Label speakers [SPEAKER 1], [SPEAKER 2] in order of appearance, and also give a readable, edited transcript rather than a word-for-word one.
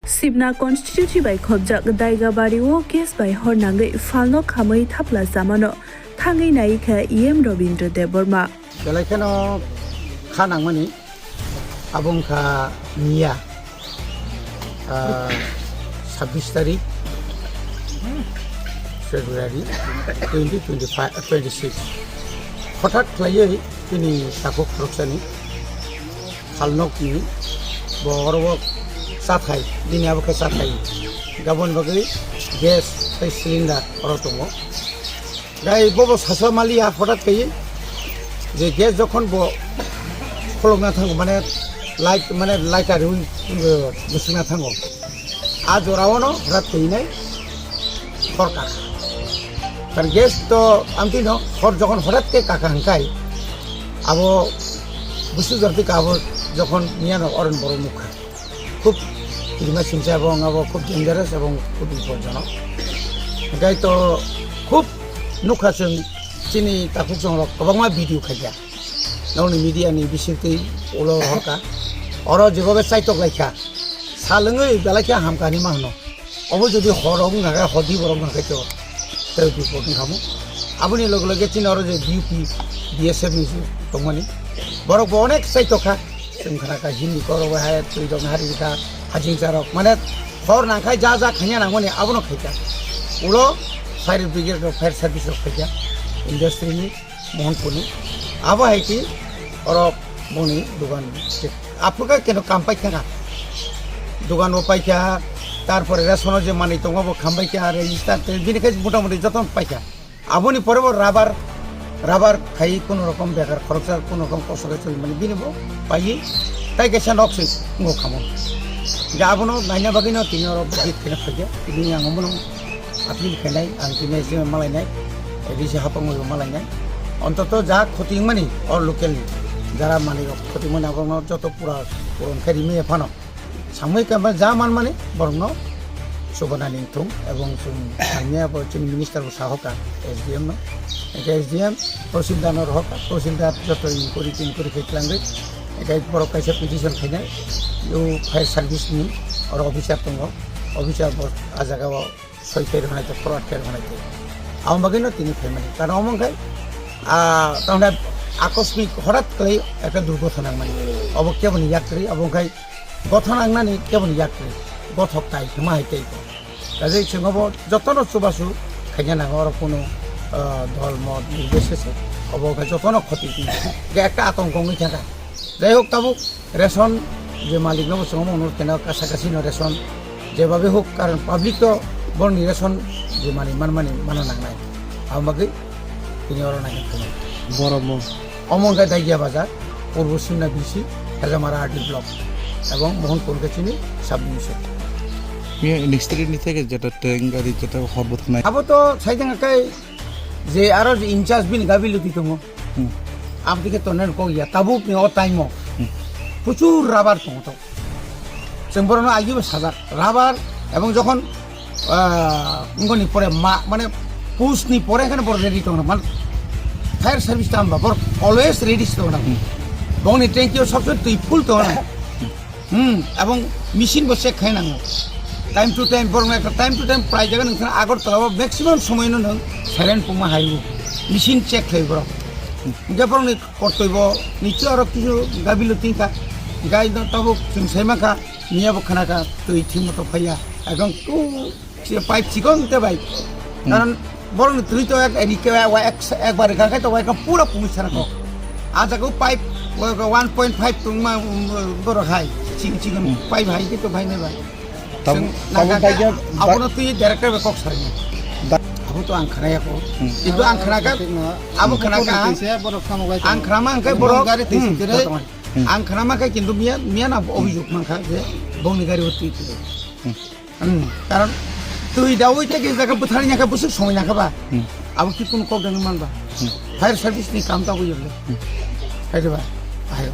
[SPEAKER 1] Sibna constituency by khobjak daiga bariwo case by hornangai falno khamai thapla zamano thangai naika em Robindra Deborma
[SPEAKER 2] Kelakeno khanang mani abong kha niya 26 tarik February 2026 হঠাৎ claye তিনি takok proksani falnok ni borok sathai dini abok sathai gabon bagai gas cylinder orotongo gai bobo sasa malia হঠাৎ kaye যে gas যখন খলংনা থাঙ্গো মানে lighter বসুনা থাঙ্গো আজ ওরাওনো হঠাৎ কইনাই সরকার কারণ গ্যাস তো আমি ন যখন হঠাৎ কাকা হাঙ্কাই আবো বুসু জর্দিকা আবো যখন নিয়ানো অরণ বড় মুখা খুব কিরিমা সিমসা এবং আবো খুব ডেঞ্জারাস এবং খুব বিপজ্জনক গাই তো খুব নুখাসং চিনি তাকুক জং गोबां ভিডিও খাইয়া নাউনি মিডিয়ানি বিসিরতै ওলো হরকা অর যেভাবে চাইতক লাইখা সালङै বেলাইখা হামকানি মাহনো অব যদি হরং নাগা হদি বরং নাগাইতো তাই বিপদ খামু আপনি লগে লগে চিনি অর যে ডিউপি বিএসএফ নিছি তমানি বরক অনেক চাইতকা जोंखानाका हिन्दी करब हाय तुই দং হারিকা হাজিং চারক মানে হর নাখাই যা যা খাইয়া নামনি আবনো খাইকা উলো ফায়ার ব্রিগেড ফায়ার সার্ভিস খাইকা इंडस्ट्री मोहनपुर अब है कि और बनी दुकान आप क्या काम पाइखा दुकान पाइखा तारपर रेशन जो मानी दंग खाम पाइखा रेजिस्टार मोटामुटी जतन पाइखा आबनी पर राबार राबार खाई कुछ रकम बेकार खरचा कुछ रकम कष्ट मानी बिनब पाई तई कैसा नक्स खामो आबनो नायना बागैनो तीन गीत खेना खाइया तीन आंगमनो आपिल खेनाय आं तीन मालायनाय एडिसे हापांग मालायनाय अंतत जा क्षति मानी और लोकेल जरा मानी क्षति मानी अब जो पूरा पुरन खाई रिमे फानो सामय क्या जा मान मानी बरंग सुबना निथुं एवं जों मिनिस्टार साहका एसडीएम एसडीएम तहसिलदार हका तहसिलदार जो इनकुरी खेलांगे एक बर कैसे पिटिशन खाई फायर सार्भिस और अफिसार दंग अफिसार आ जगह 6 फेर होना 4 फेर होना आम बागैनो तीन फैमिली कारण अमंखाय ताहले आकस्मिक हठाৎ करे एक दुर्घटना माने अब केबन यात्री अबंखाय गथनांगनानै केबन यात्री गथकताय हिमायताय काजै जोंबो जतन सुबासु खायना नांगो और कोनो दल मत निर्देशे अबंखाय जतन क्षति जे एक आतंकङै थाका যাই হোক তাবো রেশন যে মালিক নব সঙ্গে অনুরোধ কেন কাছাকাছি রেশন যেভাবে হোক কারণ পাবলিক তো বড় রেশন যে মানে মানা নাंनाय আমাকে তিনি অর নাকি বড় অমঙ্গায় দাইগিয়া বাজার পূর্ব সিমনা বিসি হেজামারা আরটি ব্লক এবং মোহনপুর গেছিনি সাব ডিভিশন
[SPEAKER 3] মিনিস্ট্রি থেকে যেটা ট্রেন গাড়ি যেটা হরবত নাই
[SPEAKER 2] আবো তো সাইদাঙ্গাকাই যে আর ইনচার্জ বিন গাবিলুতি দङ আপদিকে তো নেন কইয়া তাবুক নি অ টাইম প্রচুর রাবার দङ তো जों বরনো আইবো সাজার রাবার এবং যখন उनगनी परे माने पुसनी परे एखाने बर रेडी दङ मान फायर सार्भिस दाम बर अलवेज रेडी दङ बंनि टैंकियाव सबसे दै फुल दङ এবং मेसिन बो चेक खायनांगौ टाइम टू टाइम बरं एक टाइम टू टाइम प्राय जायगा नोंथाङा आगरतलायाव मैक्सिमाम समायनो नों साइलेन्ट पुमा हायो मेसिन चेक खायो बर गेबरनि कर्तव्य निश्चय आरो किछु गाबिलुतिंका गाय तब जों साइमाखा नियाबो खानाका दै थिमतो फाया एकदम टू पाइप चिकन ते भाई कारण बरं तुई तो एक बार गाखाय तो एकदम पूरा पुमिसार को आज को पाइप 1.5 तुम बर हाय चिकन पाइप हाय के तो भाई ने भाई तब अब तुई डायरेक्टर बे कक सारनि अब तो आं खानाया को किन्तु आं खानाका अब खानाका आं खामा आंखाय बर गारि तेसिरे आं खानामा खाय किन्तु मिया ना अभियोग मानखा जे बंनि गारि होति कारण তুই দাওই থেকে জায়গা বুথারি নাকা বুসু সময় নাকাবা আবু কি কোন কক দান মানবা ফায়ার সার্ভিস নি কামটা কইলে হাইরে বা আয়ো